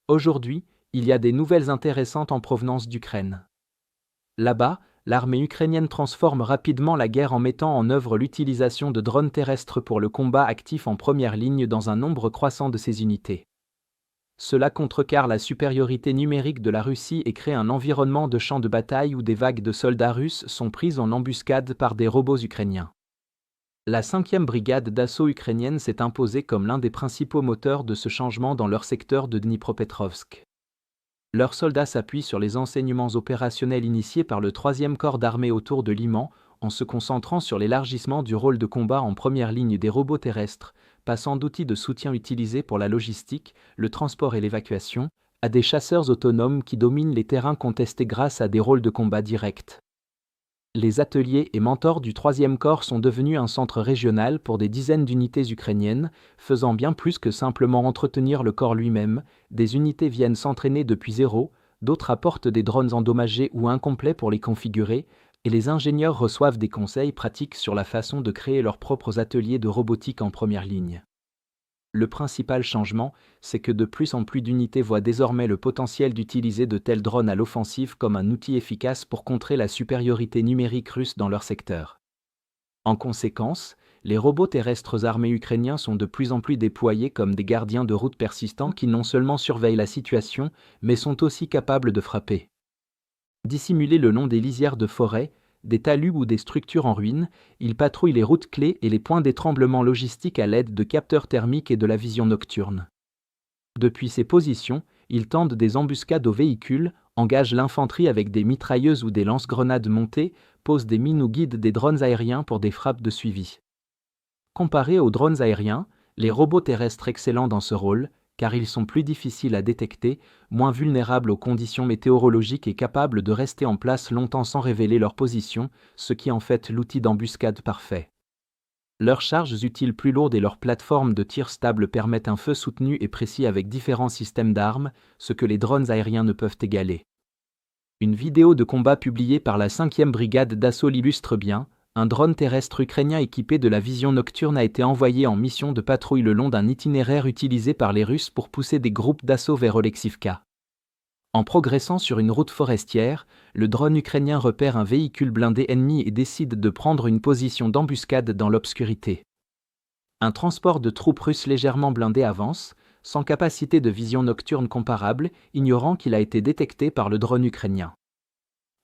Aujourd'hui, il y a des nouvelles intéressantes en provenance d'Ukraine. Là-bas, l'armée ukrainienne transforme rapidement la guerre en mettant en œuvre l'utilisation de drones terrestres pour le combat actif en première ligne dans un nombre croissant de ses unités. Cela contrecarre la supériorité numérique de la Russie et crée un environnement de champ de bataille où des vagues de soldats russes sont prises en embuscade par des robots ukrainiens. La 5e brigade d'assaut ukrainienne s'est imposée comme l'un des principaux moteurs de ce changement dans leur secteur de Dnipropetrovsk. Leurs soldats s'appuient sur les enseignements opérationnels initiés par le 3e corps d'armée autour de Liman, en se concentrant sur l'élargissement du rôle de combat en première ligne des robots terrestres, passant d'outils de soutien utilisés pour la logistique, le transport et l'évacuation, à des chasseurs autonomes qui dominent les terrains contestés grâce à des rôles de combat directs. Les ateliers et mentors du 3e corps sont devenus un centre régional pour des dizaines d'unités ukrainiennes, faisant bien plus que simplement entretenir le corps lui-même. Des unités viennent s'entraîner depuis zéro, d'autres apportent des drones endommagés ou incomplets pour les configurer, et les ingénieurs reçoivent des conseils pratiques sur la façon de créer leurs propres ateliers de robotique en première ligne. Le principal changement, c'est que de plus en plus d'unités voient désormais le potentiel d'utiliser de tels drones à l'offensive comme un outil efficace pour contrer la supériorité numérique russe dans leur secteur. En conséquence, les robots terrestres armés ukrainiens sont de plus en plus déployés comme des gardiens de route persistants qui non seulement surveillent la situation, mais sont aussi capables de frapper. Dissimulés le long des lisières de forêt, des talus ou des structures en ruine, ils patrouillent les routes clés et les points d'étremblement logistiques à l'aide de capteurs thermiques et de la vision nocturne. Depuis ces positions, ils tendent des embuscades aux véhicules, engagent l'infanterie avec des mitrailleuses ou des lance-grenades montées, posent des mines ou guident des drones aériens pour des frappes de suivi. Comparés aux drones aériens, les robots terrestres excellents dans ce rôle, car ils sont plus difficiles à détecter, moins vulnérables aux conditions météorologiques et capables de rester en place longtemps sans révéler leur position, ce qui en fait l'outil d'embuscade parfait. Leurs charges utiles plus lourdes et leurs plateformes de tir stables permettent un feu soutenu et précis avec différents systèmes d'armes, ce que les drones aériens ne peuvent égaler. Une vidéo de combat publiée par la 5e brigade d'assaut l'illustre bien. Un drone terrestre ukrainien équipé de la vision nocturne a été envoyé en mission de patrouille le long d'un itinéraire utilisé par les Russes pour pousser des groupes d'assaut vers Oleksivka. En progressant sur une route forestière, le drone ukrainien repère un véhicule blindé ennemi et décide de prendre une position d'embuscade dans l'obscurité. Un transport de troupes russes légèrement blindé avance, sans capacité de vision nocturne comparable, ignorant qu'il a été détecté par le drone ukrainien.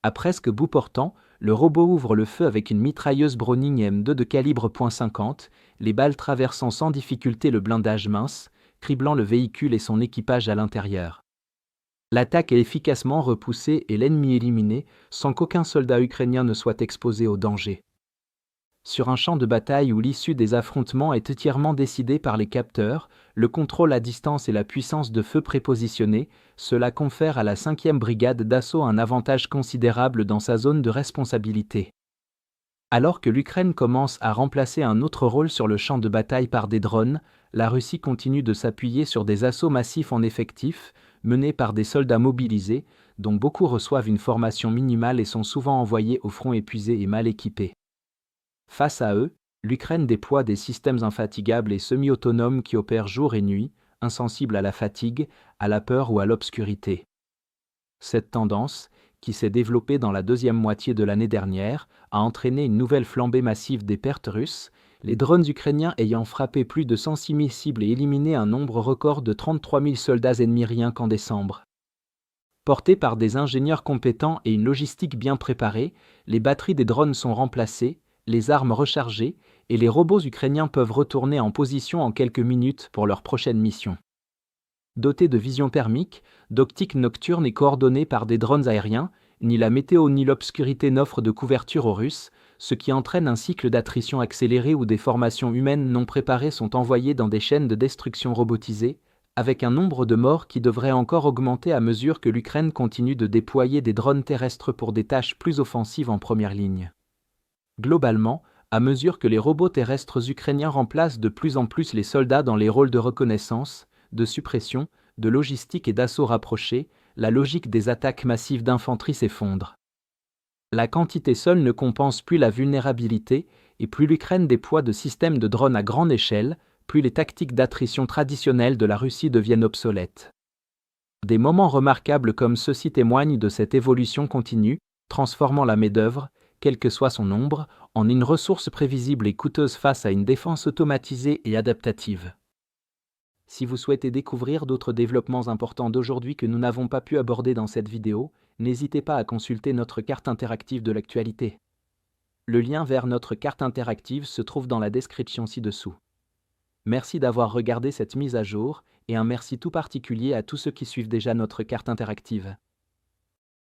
À presque bout portant, le robot ouvre le feu avec une mitrailleuse Browning M2 de calibre .50, les balles traversant sans difficulté le blindage mince, criblant le véhicule et son équipage à l'intérieur. L'attaque est efficacement repoussée et l'ennemi éliminé, sans qu'aucun soldat ukrainien ne soit exposé au danger. Sur un champ de bataille où l'issue des affrontements est entièrement décidée par les capteurs, le contrôle à distance et la puissance de feu prépositionnée, cela confère à la 5e brigade d'assaut un avantage considérable dans sa zone de responsabilité. Alors que l'Ukraine commence à remplacer un autre rôle sur le champ de bataille par des drones, la Russie continue de s'appuyer sur des assauts massifs en effectif, menés par des soldats mobilisés, dont beaucoup reçoivent une formation minimale et sont souvent envoyés au front épuisés et mal équipés. Face à eux, l'Ukraine déploie des systèmes infatigables et semi-autonomes qui opèrent jour et nuit, insensibles à la fatigue, à la peur ou à l'obscurité. Cette tendance, qui s'est développée dans la deuxième moitié de l'année dernière, a entraîné une nouvelle flambée massive des pertes russes, les drones ukrainiens ayant frappé plus de 106 000 cibles et éliminé un nombre record de 33 000 soldats ennemis rien qu'en décembre. Portés par des ingénieurs compétents et une logistique bien préparée, les batteries des drones sont remplacées, les armes rechargées, et les robots ukrainiens peuvent retourner en position en quelques minutes pour leur prochaine mission. Dotés de vision thermique, d'optique nocturne et coordonnés par des drones aériens, ni la météo ni l'obscurité n'offrent de couverture aux Russes, ce qui entraîne un cycle d'attrition accéléré où des formations humaines non préparées sont envoyées dans des chaînes de destruction robotisées, avec un nombre de morts qui devrait encore augmenter à mesure que l'Ukraine continue de déployer des drones terrestres pour des tâches plus offensives en première ligne. Globalement, à mesure que les robots terrestres ukrainiens remplacent de plus en plus les soldats dans les rôles de reconnaissance, de suppression, de logistique et d'assaut rapprochés, la logique des attaques massives d'infanterie s'effondre. La quantité seule ne compense plus la vulnérabilité, et plus l'Ukraine déploie de systèmes de drones à grande échelle, plus les tactiques d'attrition traditionnelles de la Russie deviennent obsolètes. Des moments remarquables comme ceux-ci témoignent de cette évolution continue, transformant la main-d'œuvre, quel que soit son nombre, en une ressource prévisible et coûteuse face à une défense automatisée et adaptative. Si vous souhaitez découvrir d'autres développements importants d'aujourd'hui que nous n'avons pas pu aborder dans cette vidéo, n'hésitez pas à consulter notre carte interactive de l'actualité. Le lien vers notre carte interactive se trouve dans la description ci-dessous. Merci d'avoir regardé cette mise à jour, et un merci tout particulier à tous ceux qui suivent déjà notre carte interactive.